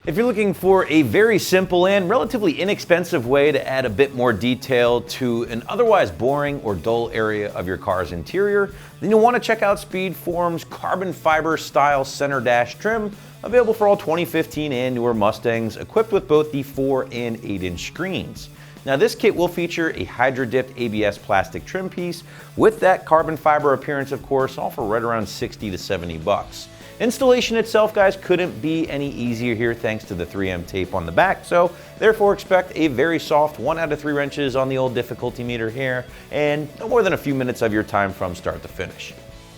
If you're looking for a very simple and relatively inexpensive way to add a bit more detail to an otherwise boring or dull area of your car's interior, then you'll want to check out SpeedForm's carbon fiber style center dash trim, available for all 2015 and newer Mustangs, equipped with both the 4 and 8-inch screens. Now this kit will feature a hydro-dipped ABS plastic trim piece with that carbon fiber appearance, of course, all for right around 60 to 70 bucks. Installation itself, guys, couldn't be any easier here thanks to the 3M tape on the back, so therefore expect a very soft 1 out of 3 wrenches on the old difficulty meter here, and no more than a few minutes of your time from start to finish.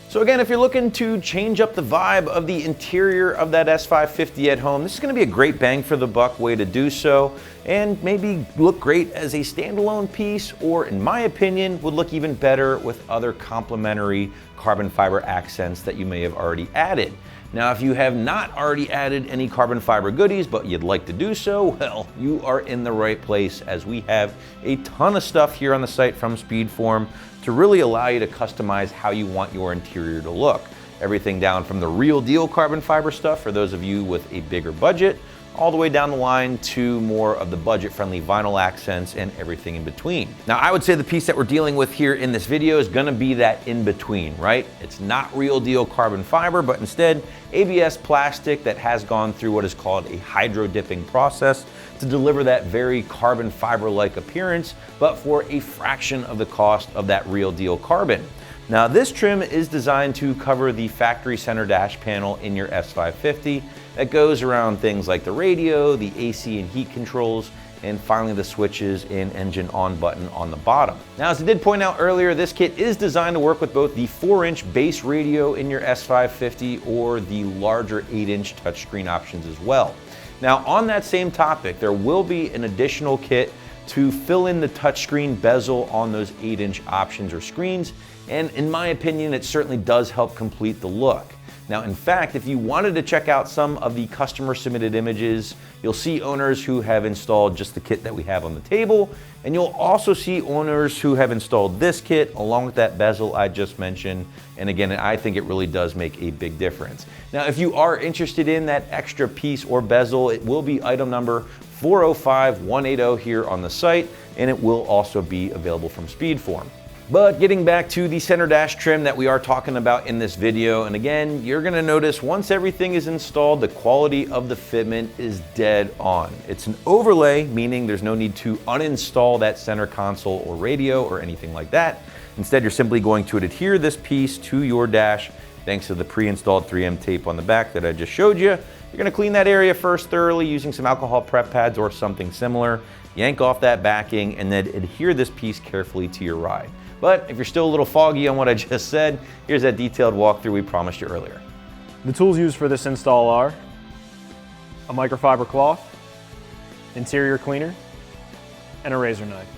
So again, if you're looking to change up the vibe of the interior of that S550 at home, this is going to be a great bang for the buck way to do so, and maybe look great as a standalone piece, or in my opinion, would look even better with other complementary carbon fiber accents that you may have already added. Now, if you have not already added any carbon fiber goodies, but you'd like to do so, well, you are in the right place, as we have a ton of stuff here on the site from SpeedForm to really allow you to customize how you want your interior to look. Everything down from the real deal carbon fiber stuff for those of you with a bigger budget, all the way down the line to more of the budget-friendly vinyl accents and everything in between. Now, I would say the piece that we're dealing with here in this video is gonna be that in-between, right? It's not real deal carbon fiber, but instead ABS plastic that has gone through what is called a hydro dipping process to deliver that very carbon fiber-like appearance, but for a fraction of the cost of that real deal carbon. Now, this trim is designed to cover the factory center dash panel in your S550 that goes around things like the radio, the AC and heat controls, and finally the switches and engine on button on the bottom. Now, as I did point out earlier, this kit is designed to work with both the 4-inch base radio in your S550 or the larger 8-inch touchscreen options as well. Now, on that same topic, there will be an additional kit to fill in the touchscreen bezel on those 8-inch options or screens, and in my opinion, it certainly does help complete the look. Now, in fact, if you wanted to check out some of the customer submitted images, you'll see owners who have installed just the kit that we have on the table, and you'll also see owners who have installed this kit along with that bezel I just mentioned. And again, I think it really does make a big difference. Now, if you are interested in that extra piece or bezel, it will be item number 405180 here on the site, and it will also be available from SpeedForm. But getting back to the center dash trim that we are talking about in this video, and again, you're gonna notice once everything is installed, the quality of the fitment is dead on. It's an overlay, meaning there's no need to uninstall that center console or radio or anything like that. Instead, you're simply going to adhere this piece to your dash thanks to the pre-installed 3M tape on the back that I just showed you. You're gonna clean that area first thoroughly using some alcohol prep pads or something similar, yank off that backing, and then adhere this piece carefully to your ride. But if you're still a little foggy on what I just said, here's that detailed walkthrough we promised you earlier. The tools used for this install are a microfiber cloth, interior cleaner, and a razor knife.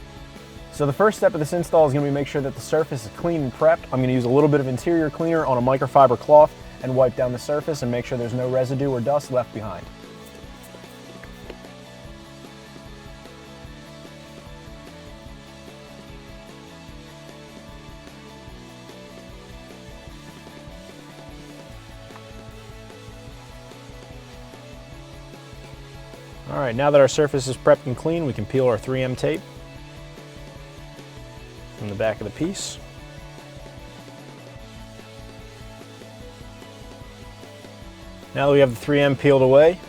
So the first step of this install is going to be make sure that the surface is clean and prepped. I'm going to use a little bit of interior cleaner on a microfiber cloth and wipe down the surface and make sure there's no residue or dust left behind. All right, now that our surface is prepped and clean, we can peel our 3M tape from the back of the piece. Now that we have the 3M peeled away,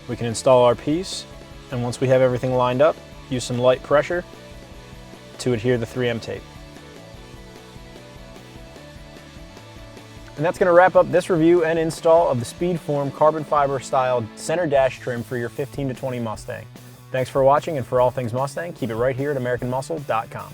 we can install our piece, and once we have everything lined up, use some light pressure to adhere the 3M tape. And that's going to wrap up this review and install of the SpeedForm carbon fiber styled center dash trim for your 15 to 20 Mustang. Thanks for watching, and for all things Mustang, keep it right here at AmericanMuscle.com.